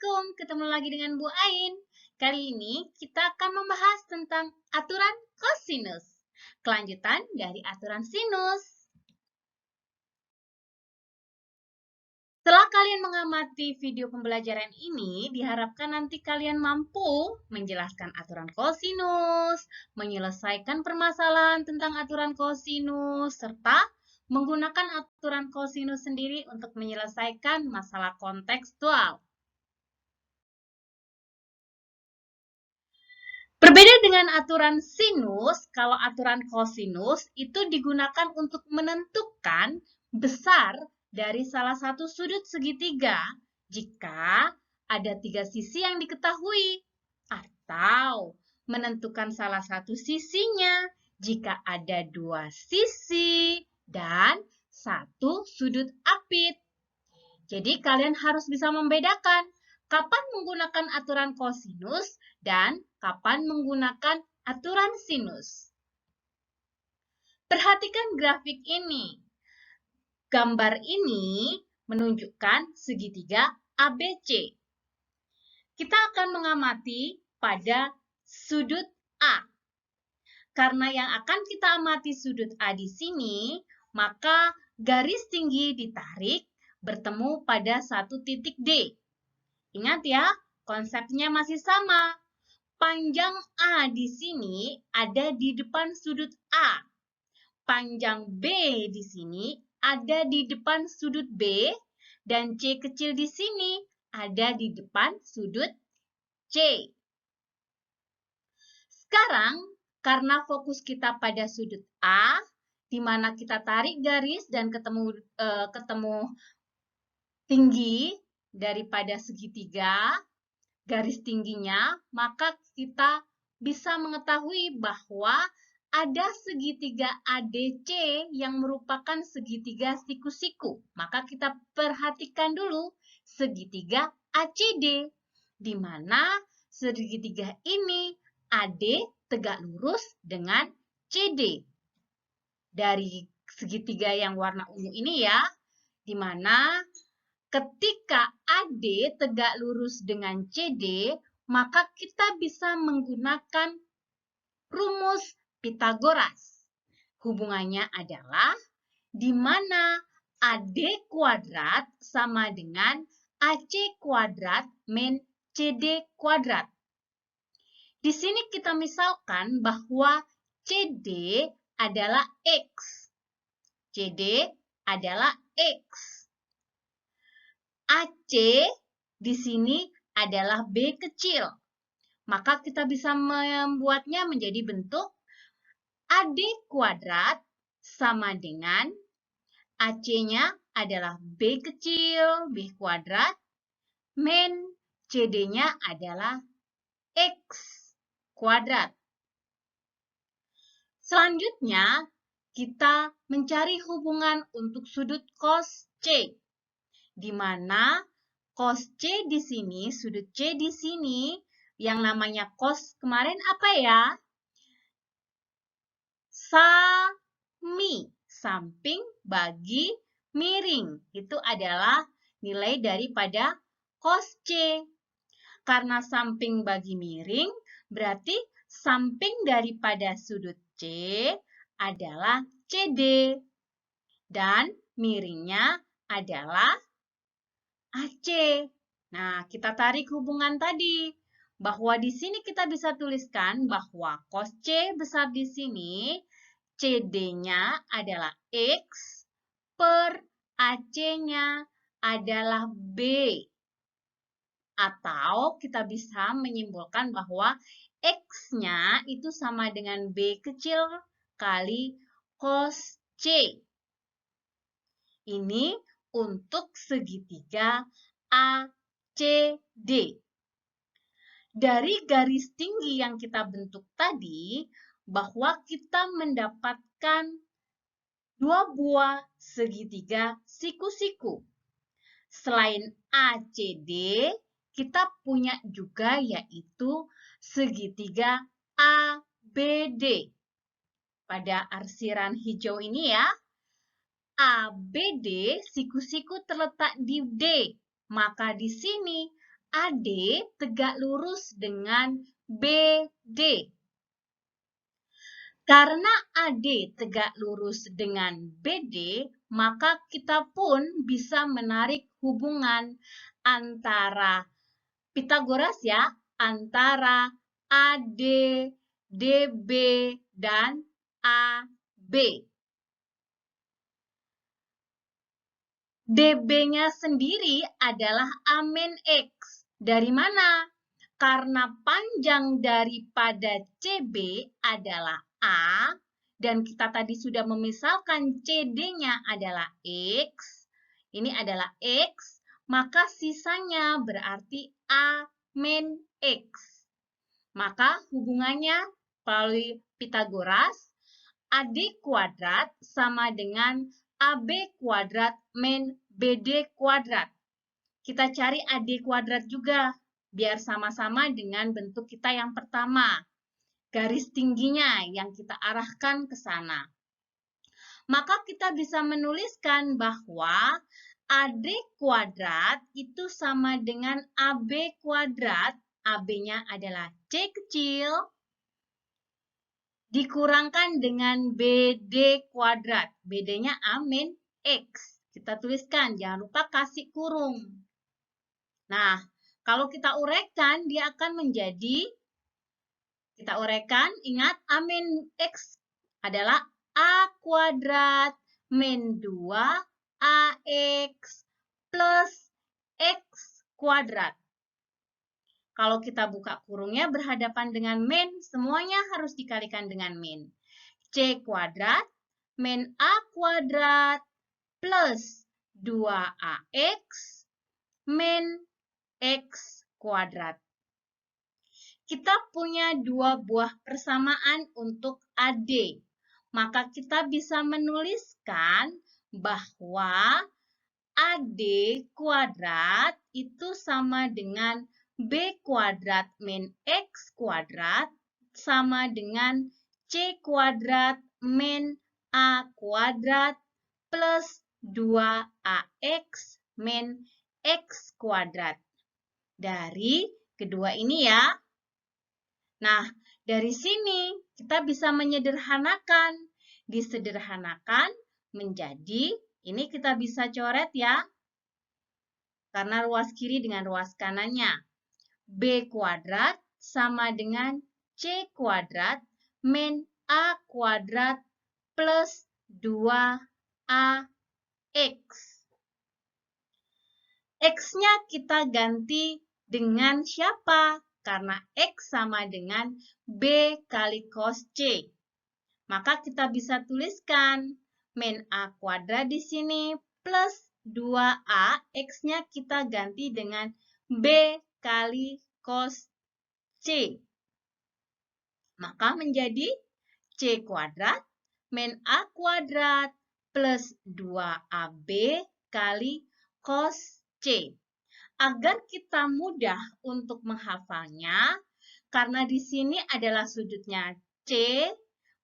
Assalamualaikum, ketemu lagi dengan Bu Ain. Kali ini kita akan membahas tentang aturan kosinus. Kelanjutan dari aturan sinus. Setelah kalian mengamati video pembelajaran ini, diharapkan nanti kalian mampu menjelaskan aturan kosinus, menyelesaikan permasalahan tentang aturan kosinus, serta menggunakan aturan kosinus sendiri untuk menyelesaikan masalah kontekstual. Berbeda dengan aturan sinus, kalau aturan kosinus itu digunakan untuk menentukan besar dari salah satu sudut segitiga jika ada 3 sisi yang diketahui, atau menentukan salah satu sisinya jika ada 2 sisi dan 1 sudut apit. Jadi kalian harus bisa membedakan kapan menggunakan aturan kosinus dan kapan menggunakan aturan sinus. Perhatikan grafik ini. Gambar ini menunjukkan segitiga ABC. Kita akan mengamati pada sudut A. Karena yang akan kita amati sudut A di sini, maka garis tinggi ditarik bertemu pada satu titik D. Ingat ya, konsepnya masih sama. Panjang A di sini ada di depan sudut A. Panjang B di sini ada di depan sudut B. Dan C kecil di sini ada di depan sudut C. Sekarang, karena fokus kita pada sudut A, di mana kita tarik garis dan ketemu tinggi daripada segitiga, garis tingginya, maka kita bisa mengetahui bahwa ada segitiga ADC yang merupakan segitiga siku-siku. Maka kita perhatikan dulu segitiga ACD, di mana segitiga ini AD tegak lurus dengan CD. Dari segitiga yang warna ungu ini ya, di mana ketika AD tegak lurus dengan CD, maka kita bisa menggunakan rumus Pitagoras. Hubungannya adalah di mana AD kuadrat sama dengan AC kuadrat min CD kuadrat. Di sini kita misalkan bahwa CD adalah X. CD adalah X. AC di sini adalah B kecil. Maka kita bisa membuatnya menjadi bentuk AD kuadrat sama dengan AC-nya adalah B kecil, B kuadrat, min CD-nya adalah X kuadrat. Selanjutnya, kita mencari hubungan untuk sudut cos C. Di mana cos C di sini, sudut C di sini, yang namanya cos kemarin apa ya? Sami, samping bagi miring. Itu adalah nilai daripada cos C. Karena samping bagi miring, berarti samping daripada sudut C adalah CD. Dan miringnya adalah AC. Nah, kita tarik hubungan tadi. Bahwa di sini kita bisa tuliskan bahwa cos C besar di sini, CD-nya adalah X per AC-nya adalah B. Atau kita bisa menyimpulkan bahwa X-nya itu sama dengan B kecil kali cos C. Ini untuk segitiga ACD. Dari garis tinggi yang kita bentuk tadi, bahwa kita mendapatkan dua buah segitiga siku-siku. Selain ACD, kita punya juga yaitu segitiga ABD. Pada arsiran hijau ini ya, ABD siku-siku terletak di D. Maka di sini AD tegak lurus dengan BD. Karena AD tegak lurus dengan BD, maka kita pun bisa menarik hubungan antara Pythagoras ya, antara AD, DB, dan AB. DB-nya sendiri adalah A min X. Dari mana? Karena panjang daripada CB adalah A, dan kita tadi sudah memisalkan CD-nya adalah X, ini adalah X, maka sisanya berarti A min X. Maka hubungannya melalui Pythagoras, AD kuadrat sama dengan AB kuadrat min BD kuadrat. Kita cari AD kuadrat juga, biar sama-sama dengan bentuk kita yang pertama. Garis tingginya yang kita arahkan ke sana. Maka kita bisa menuliskan bahwa AD kuadrat itu sama dengan AB kuadrat. AB-nya adalah C kecil, dikurangkan dengan BD kuadrat. BD-nya A min X. Kita tuliskan, jangan lupa kasih kurung. Nah, kalau kita uraikan, dia akan menjadi, kita uraikan, ingat A min X adalah A kuadrat min 2AX plus X kuadrat. Kalau kita buka kurungnya berhadapan dengan min, semuanya harus dikalikan dengan min. C kuadrat min A kuadrat plus 2AX min X kuadrat. Kita punya dua buah persamaan untuk AD. Maka kita bisa menuliskan bahwa AD kuadrat itu sama dengan B kuadrat min X kuadrat sama dengan C kuadrat min A kuadrat plus 2AX min X kuadrat. Dari kedua ini ya. Nah, dari sini kita bisa menyederhanakan. Disederhanakan menjadi, ini kita bisa coret ya. Karena ruas kiri dengan ruas kanannya. B kuadrat sama dengan C kuadrat min A kuadrat plus 2AX. X-nya kita ganti dengan siapa? Karena X sama dengan B kali cos C. Maka kita bisa tuliskan min A kuadrat di sini plus 2A, X-nya kita ganti dengan B kali cos C. Maka menjadi C kuadrat min A kuadrat plus 2AB kali cos C. Agar kita mudah untuk menghafalnya, karena di sini adalah sudutnya C,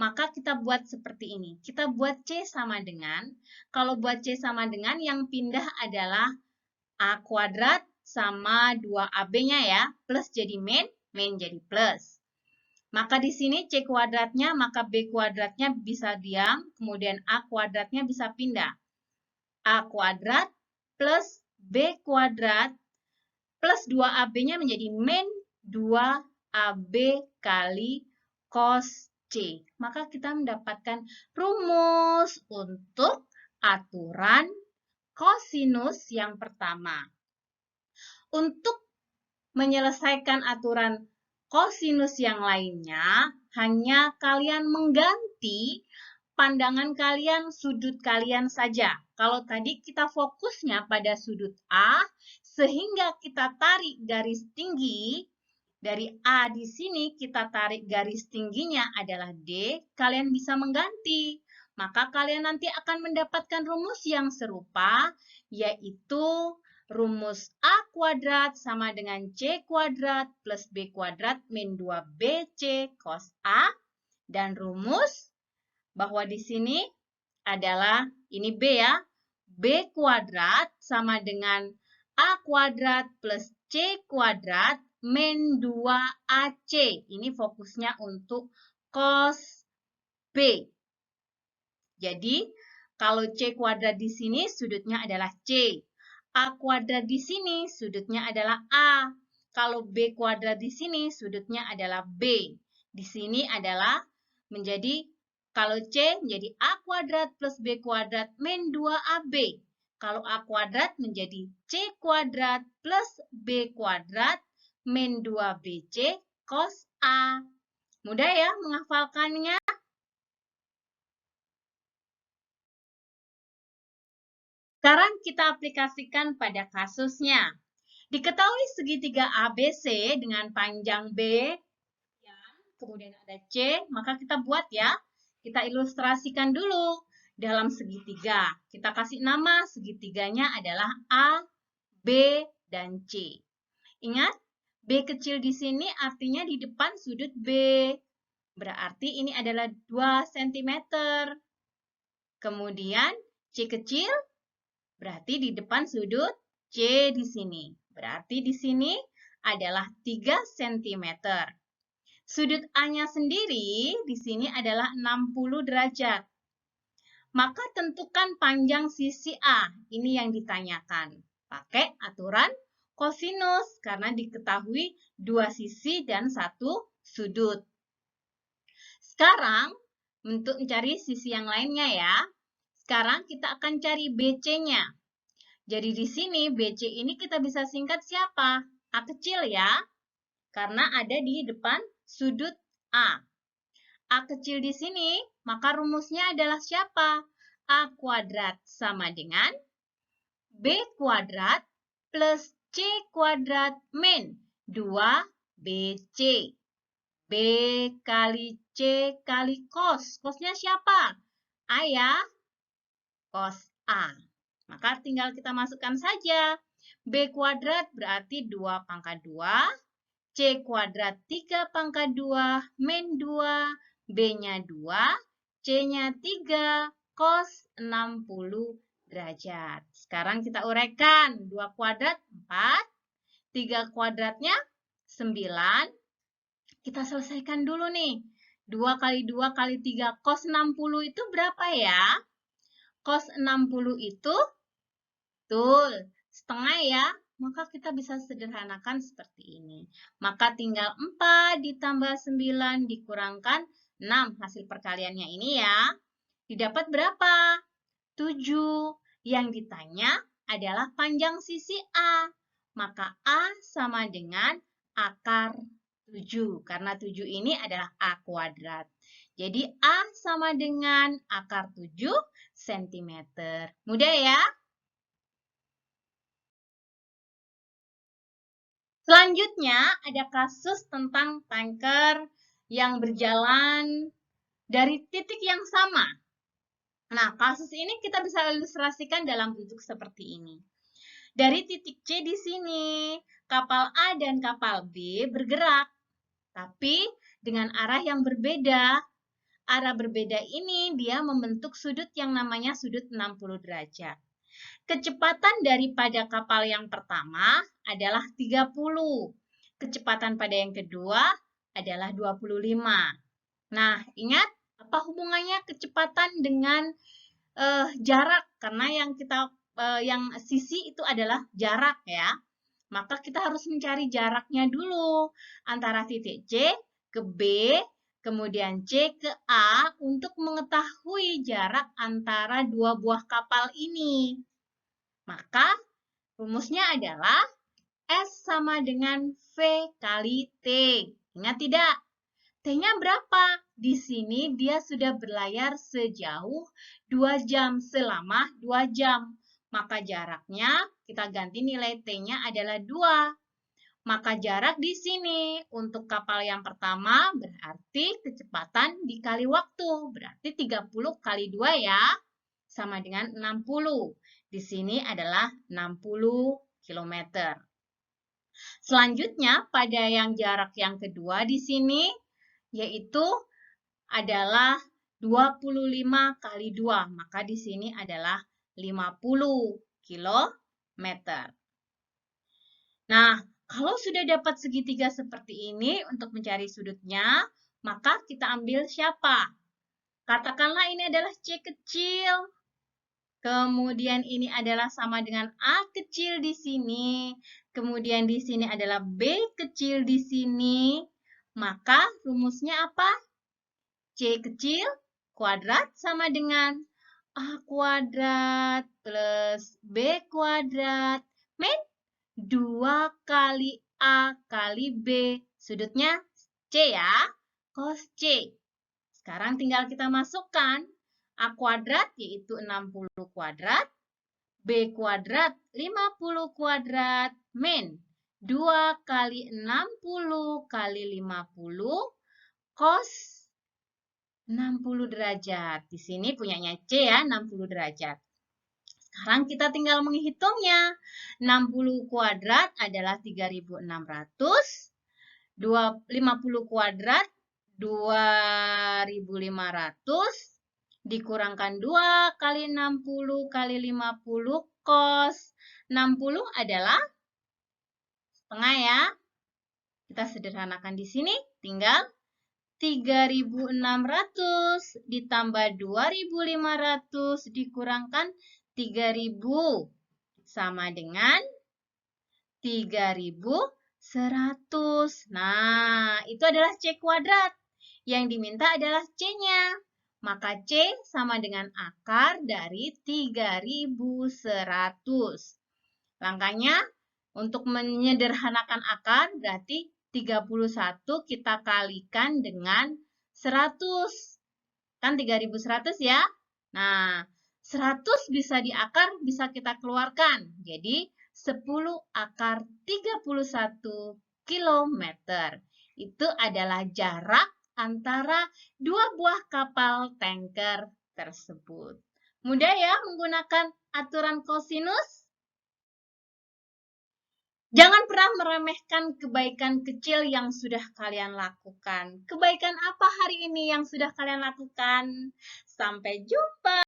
maka kita buat seperti ini. Kita buat C sama dengan, kalau buat C sama dengan yang pindah adalah A kuadrat sama 2AB-nya ya, plus jadi min, min jadi plus. Maka di sini C kuadratnya, maka B kuadratnya bisa diam, kemudian A kuadratnya bisa pindah. A kuadrat plus B kuadrat plus 2AB-nya menjadi min 2AB kali cos C. Maka kita mendapatkan rumus untuk aturan kosinus yang pertama. Untuk menyelesaikan aturan kosinus yang lainnya, hanya kalian mengganti pandangan kalian, sudut kalian saja. Kalau tadi kita fokusnya pada sudut A, sehingga kita tarik garis tinggi, dari A di sini kita tarik garis tingginya adalah D, kalian bisa mengganti. Maka kalian nanti akan mendapatkan rumus yang serupa, yaitu rumus A kuadrat sama dengan C kuadrat plus B kuadrat min 2BC cos A, dan rumus bahwa di sini adalah, ini B ya, B kuadrat sama dengan A kuadrat plus C kuadrat min 2AC. Ini fokusnya untuk cos B. Jadi, kalau C kuadrat di sini sudutnya adalah C. A kuadrat di sini sudutnya adalah A. Kalau B kuadrat di sini sudutnya adalah B. Di sini adalah menjadi, kalau C menjadi A kuadrat plus B kuadrat min 2AB. Kalau A kuadrat menjadi C kuadrat plus B kuadrat min 2BC cos A. Mudah ya menghafalkannya? Sekarang kita aplikasikan pada kasusnya. Diketahui segitiga ABC dengan panjang B, kemudian ada C, maka kita buat ya. Kita ilustrasikan dulu dalam segitiga. Kita kasih nama segitiganya adalah A, B, dan C. Ingat, B kecil di sini artinya di depan sudut B. Berarti ini adalah 2 cm. Kemudian C kecil berarti di depan sudut C di sini. Berarti di sini adalah 3 cm. Sudut A-nya sendiri di sini adalah 60 derajat. Maka tentukan panjang sisi A. Ini yang ditanyakan. Pakai aturan kosinus karena diketahui 2 sisi dan 1 sudut. Sekarang untuk mencari sisi yang lainnya ya. Sekarang kita akan cari BC-nya. Jadi di sini BC ini kita bisa singkat siapa? A kecil ya. Karena ada di depan sudut A. A kecil di sini, maka rumusnya adalah siapa? A kuadrat sama dengan B kuadrat plus C kuadrat min 2BC. B kali C kali cos. Cosnya siapa? A ya. Cos A. Maka tinggal kita masukkan saja. B kuadrat berarti 2 pangkat 2. C kuadrat 3 pangkat 2 min 2, B-nya 2, C-nya 3, cos 60 derajat. Sekarang kita uraikan. 2 kuadrat 4, 3 kuadratnya 9. Kita selesaikan dulu nih. 2 kali 2 kali 3, cos 60 itu berapa ya? Cos 60 itu, betul, setengah ya. Maka kita bisa sederhanakan seperti ini. Maka tinggal 4 ditambah 9 dikurangkan 6 hasil perkaliannya ini ya. Didapat berapa? 7. Yang ditanya adalah panjang sisi A. Maka A sama dengan akar 7. Karena 7 ini adalah A kuadrat. Jadi A sama dengan akar 7 cm. Mudah ya? Selanjutnya ada kasus tentang tanker yang berjalan dari titik yang sama. Nah, kasus ini kita bisa ilustrasikan dalam bentuk seperti ini. Dari titik C di sini, kapal A dan kapal B bergerak, tapi dengan arah yang berbeda. Arah berbeda ini dia membentuk sudut yang namanya sudut 60 derajat. Kecepatan daripada kapal yang pertama adalah 30. Kecepatan pada yang kedua adalah 25. Nah, ingat apa hubungannya kecepatan dengan jarak? Karena yang sisi itu adalah jarak ya. Maka kita harus mencari jaraknya dulu antara titik C ke B, kemudian C ke A untuk mengetahui jarak antara dua buah kapal ini. Maka rumusnya adalah S sama dengan V kali T. Ingat tidak? T-nya berapa? Di sini dia sudah berlayar sejauh 2 jam, selama 2 jam. Maka jaraknya kita ganti nilai T-nya adalah 2. Maka jarak di sini untuk kapal yang pertama berarti kecepatan dikali waktu. Berarti 30 kali 2 ya. Sama dengan 60. Di sini adalah 60 km. Selanjutnya pada yang jarak yang kedua di sini yaitu adalah 25 kali 2. Maka di sini adalah 50 km. Nah, Kalau sudah dapat segitiga seperti ini untuk mencari sudutnya, maka kita ambil siapa? Katakanlah ini adalah C kecil. Kemudian ini adalah sama dengan A kecil di sini. Kemudian di sini adalah B kecil di sini. Maka rumusnya apa? C kecil kuadrat sama dengan A kuadrat plus B kuadrat. Men 2 kali A kali B. Sudutnya C ya. Cos C. Sekarang tinggal kita masukkan. A kuadrat yaitu 60 kuadrat. B kuadrat 50 kuadrat. Min 2 kali 60 kali 50 cos 60 derajat. Di sini punyanya C ya, 60 derajat. Sekarang kita tinggal menghitungnya. 60 kuadrat adalah 3.600. 50 kuadrat 2.500. Dikurangkan 2 kali 60 kali 50 cos 60 adalah setengah ya. Kita sederhanakan di sini tinggal 3.600 ditambah 2.500 dikurangkan 3.000 sama dengan 3.100. Nah, itu adalah C kuadrat. Yang diminta adalah C-nya. Maka C sama dengan akar dari 3.100. Langkahnya untuk menyederhanakan akar berarti 31 kita kalikan dengan 100. Kan 3.100 ya. Nah, 100 bisa diakar, bisa kita keluarkan. Jadi 10 akar 31 kilometer. Itu adalah jarak antara dua buah kapal tanker tersebut. Mudah ya menggunakan aturan kosinus? Jangan pernah meremehkan kebaikan kecil yang sudah kalian lakukan. Kebaikan apa hari ini yang sudah kalian lakukan? Sampai jumpa!